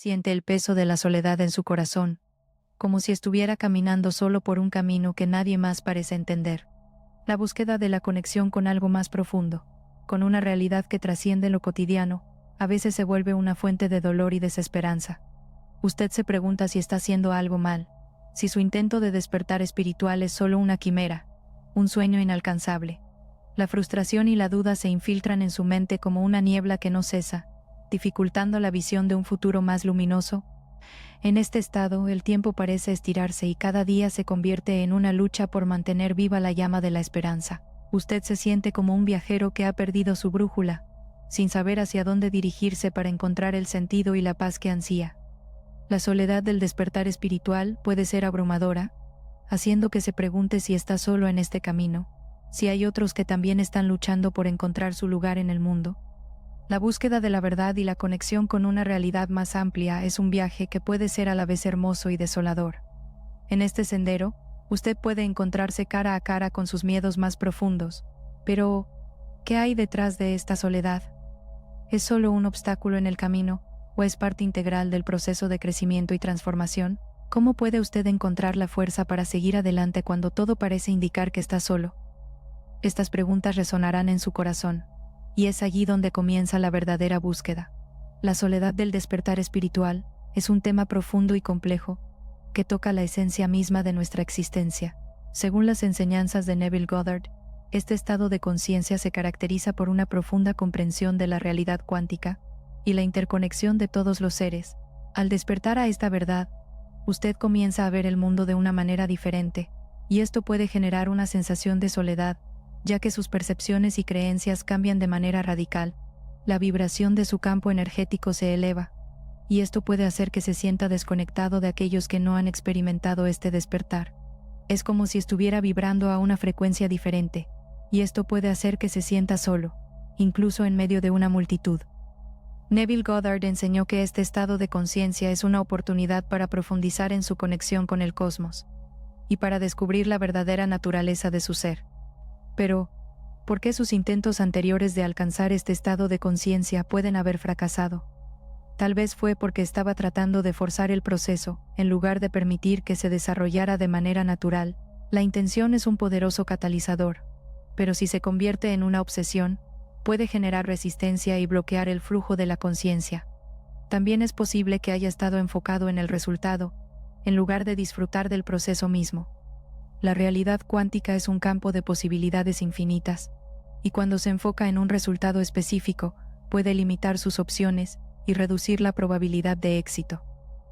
Siente el peso de la soledad en su corazón, como si estuviera caminando solo por un camino que nadie más parece entender. La búsqueda de la conexión con algo más profundo, con una realidad que trasciende lo cotidiano, a veces se vuelve una fuente de dolor y desesperanza. Usted se pregunta si está haciendo algo mal, si su intento de despertar espiritual es solo una quimera, un sueño inalcanzable. La frustración y la duda se infiltran en su mente como una niebla que no cesa, dificultando la visión de un futuro más luminoso. En este estado, el tiempo parece estirarse y cada día se convierte en una lucha por mantener viva la llama de la esperanza. Usted se siente como un viajero que ha perdido su brújula, sin saber hacia dónde dirigirse para encontrar el sentido y la paz que ansía. La soledad del despertar espiritual puede ser abrumadora, haciendo que se pregunte si está solo en este camino, si hay otros que también están luchando por encontrar su lugar en el mundo. La búsqueda de la verdad y la conexión con una realidad más amplia es un viaje que puede ser a la vez hermoso y desolador. En este sendero, usted puede encontrarse cara a cara con sus miedos más profundos, pero ¿qué hay detrás de esta soledad? ¿Es solo un obstáculo en el camino, o es parte integral del proceso de crecimiento y transformación? ¿Cómo puede usted encontrar la fuerza para seguir adelante cuando todo parece indicar que está solo? Estas preguntas resonarán en su corazón, y es allí donde comienza la verdadera búsqueda. La soledad del despertar espiritual es un tema profundo y complejo, que toca la esencia misma de nuestra existencia. Según las enseñanzas de Neville Goddard, este estado de conciencia se caracteriza por una profunda comprensión de la realidad cuántica y la interconexión de todos los seres. Al despertar a esta verdad, usted comienza a ver el mundo de una manera diferente, y esto puede generar una sensación de soledad, ya que sus percepciones y creencias cambian de manera radical. La vibración de su campo energético se eleva, y esto puede hacer que se sienta desconectado de aquellos que no han experimentado este despertar. Es como si estuviera vibrando a una frecuencia diferente, y esto puede hacer que se sienta solo, incluso en medio de una multitud. Neville Goddard enseñó que este estado de conciencia es una oportunidad para profundizar en su conexión con el cosmos, y para descubrir la verdadera naturaleza de su ser. Pero, ¿por qué sus intentos anteriores de alcanzar este estado de conciencia pueden haber fracasado? Tal vez fue porque estaba tratando de forzar el proceso, en lugar de permitir que se desarrollara de manera natural. La intención es un poderoso catalizador, pero si se convierte en una obsesión, puede generar resistencia y bloquear el flujo de la conciencia. También es posible que haya estado enfocado en el resultado, en lugar de disfrutar del proceso mismo. La realidad cuántica es un campo de posibilidades infinitas, y cuando se enfoca en un resultado específico, puede limitar sus opciones y reducir la probabilidad de éxito.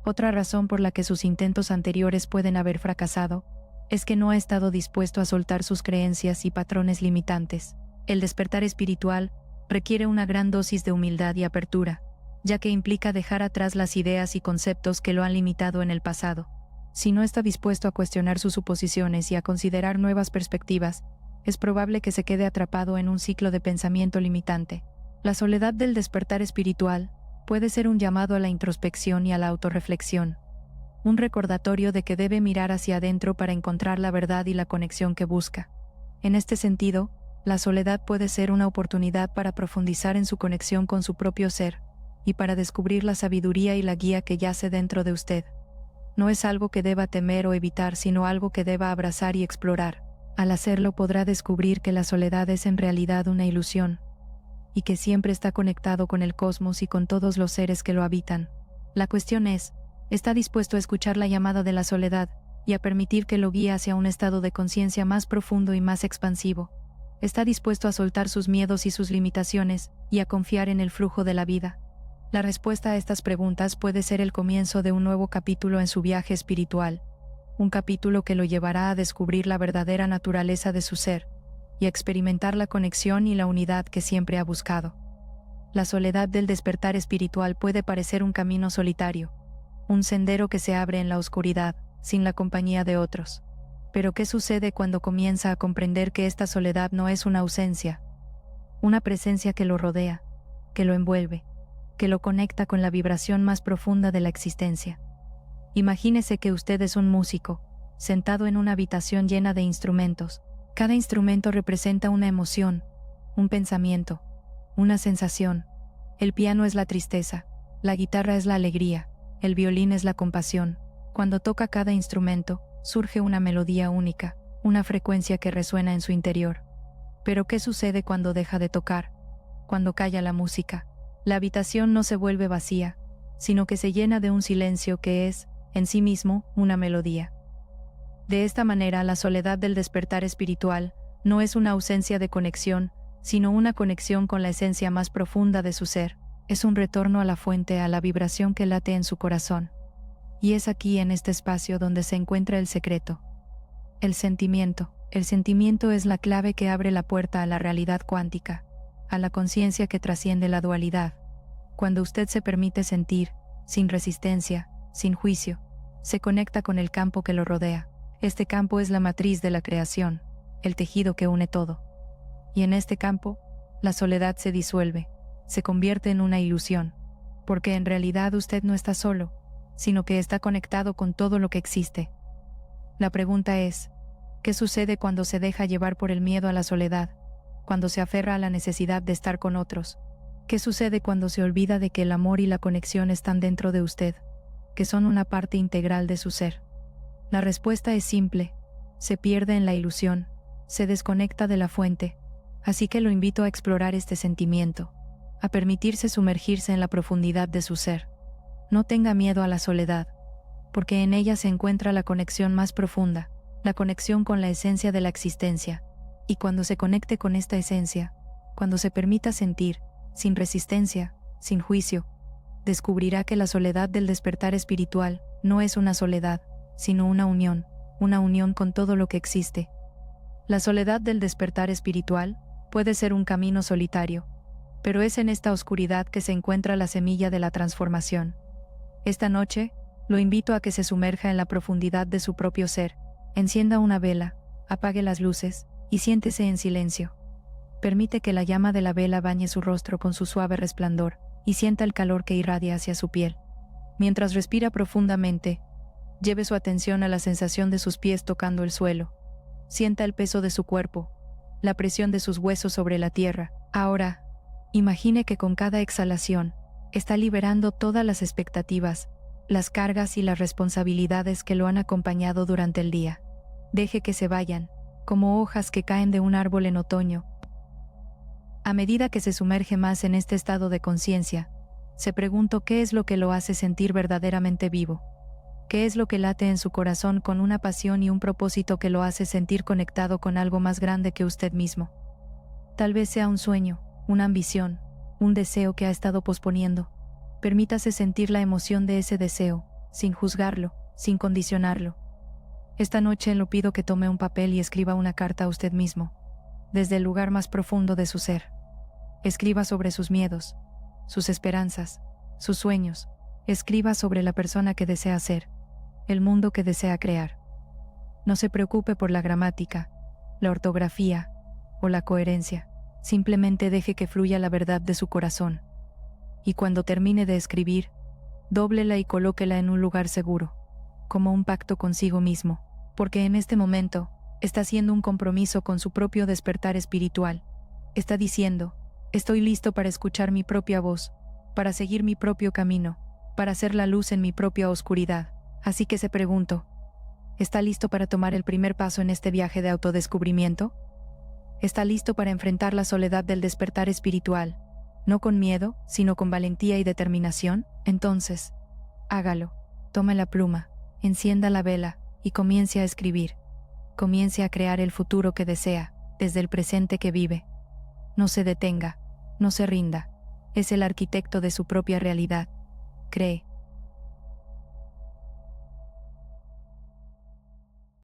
Otra razón por la que sus intentos anteriores pueden haber fracasado es que no ha estado dispuesto a soltar sus creencias y patrones limitantes. El despertar espiritual requiere una gran dosis de humildad y apertura, ya que implica dejar atrás las ideas y conceptos que lo han limitado en el pasado. Si no está dispuesto a cuestionar sus suposiciones y a considerar nuevas perspectivas, es probable que se quede atrapado en un ciclo de pensamiento limitante. La soledad del despertar espiritual puede ser un llamado a la introspección y a la autorreflexión, un recordatorio de que debe mirar hacia adentro para encontrar la verdad y la conexión que busca. En este sentido, la soledad puede ser una oportunidad para profundizar en su conexión con su propio ser, y para descubrir la sabiduría y la guía que yace dentro de usted. No es algo que deba temer o evitar, sino algo que deba abrazar y explorar. Al hacerlo podrá descubrir que la soledad es en realidad una ilusión, y que siempre está conectado con el cosmos y con todos los seres que lo habitan. La cuestión es, ¿está dispuesto a escuchar la llamada de la soledad y a permitir que lo guíe hacia un estado de conciencia más profundo y más expansivo? ¿Está dispuesto a soltar sus miedos y sus limitaciones y a confiar en el flujo de la vida? La respuesta a estas preguntas puede ser el comienzo de un nuevo capítulo en su viaje espiritual, un capítulo que lo llevará a descubrir la verdadera naturaleza de su ser y a experimentar la conexión y la unidad que siempre ha buscado. La soledad del despertar espiritual puede parecer un camino solitario, un sendero que se abre en la oscuridad, sin la compañía de otros. Pero ¿qué sucede cuando comienza a comprender que esta soledad no es una ausencia, una presencia que lo rodea, que lo envuelve, que lo conecta con la vibración más profunda de la existencia? Imagínese que usted es un músico, sentado en una habitación llena de instrumentos. Cada instrumento representa una emoción, un pensamiento, una sensación. El piano es la tristeza, la guitarra es la alegría, el violín es la compasión. Cuando toca cada instrumento, surge una melodía única, una frecuencia que resuena en su interior. Pero ¿qué sucede cuando deja de tocar? Cuando calla la música. La habitación no se vuelve vacía, sino que se llena de un silencio que es, en sí mismo, una melodía. De esta manera, la soledad del despertar espiritual no es una ausencia de conexión, sino una conexión con la esencia más profunda de su ser. Es un retorno a la fuente, a la vibración que late en su corazón. Y es aquí, en este espacio, donde se encuentra el secreto. El sentimiento. El sentimiento es la clave que abre la puerta a la realidad cuántica, a la conciencia que trasciende la dualidad. Cuando usted se permite sentir, sin resistencia, sin juicio, se conecta con el campo que lo rodea. Este campo es la matriz de la creación, el tejido que une todo. Y en este campo, la soledad se disuelve, se convierte en una ilusión, porque en realidad usted no está solo, sino que está conectado con todo lo que existe. La pregunta es, ¿qué sucede cuando se deja llevar por el miedo a la soledad, cuando se aferra a la necesidad de estar con otros? ¿Qué sucede cuando se olvida de que el amor y la conexión están dentro de usted, que son una parte integral de su ser? La respuesta es simple: se pierde en la ilusión, se desconecta de la fuente. Así que lo invito a explorar este sentimiento, a permitirse sumergirse en la profundidad de su ser. No tenga miedo a la soledad, porque en ella se encuentra la conexión más profunda, la conexión con la esencia de la existencia. Y cuando se conecte con esta esencia, cuando se permita sentir, sin resistencia, sin juicio, descubrirá que la soledad del despertar espiritual no es una soledad, sino una unión con todo lo que existe. La soledad del despertar espiritual puede ser un camino solitario, pero es en esta oscuridad que se encuentra la semilla de la transformación. Esta noche, lo invito a que se sumerja en la profundidad de su propio ser, encienda una vela, apague las luces y siéntese en silencio. Permite que la llama de la vela bañe su rostro con su suave resplandor y sienta el calor que irradia hacia su piel. Mientras respira profundamente, lleve su atención a la sensación de sus pies tocando el suelo. Sienta el peso de su cuerpo, la presión de sus huesos sobre la tierra. Ahora, imagine que con cada exhalación, está liberando todas las expectativas, las cargas y las responsabilidades que lo han acompañado durante el día. Deje que se vayan, como hojas que caen de un árbol en otoño. A medida que se sumerge más en este estado de conciencia, se pregunta qué es lo que lo hace sentir verdaderamente vivo. ¿Qué es lo que late en su corazón con una pasión y un propósito que lo hace sentir conectado con algo más grande que usted mismo? Tal vez sea un sueño, una ambición, un deseo que ha estado posponiendo. Permítase sentir la emoción de ese deseo, sin juzgarlo, sin condicionarlo. Esta noche le pido que tome un papel y escriba una carta a usted mismo, desde el lugar más profundo de su ser. Escriba sobre sus miedos, sus esperanzas, sus sueños. Escriba sobre la persona que desea ser, el mundo que desea crear. No se preocupe por la gramática, la ortografía o la coherencia. Simplemente deje que fluya la verdad de su corazón. Y cuando termine de escribir, dóblela y colóquela en un lugar seguro, como un pacto consigo mismo, porque en este momento está haciendo un compromiso con su propio despertar espiritual. Está diciendo: estoy listo para escuchar mi propia voz, para seguir mi propio camino, para hacer la luz en mi propia oscuridad. Así que se pregunto: ¿está listo para tomar el primer paso en este viaje de autodescubrimiento? ¿Está listo para enfrentar la soledad del despertar espiritual, no con miedo, sino con valentía y determinación? Entonces, hágalo. Tome la pluma, encienda la vela y comience a escribir. Comience a crear el futuro que desea, desde el presente que vive. No se detenga, no se rinda. Es el arquitecto de su propia realidad. Cree,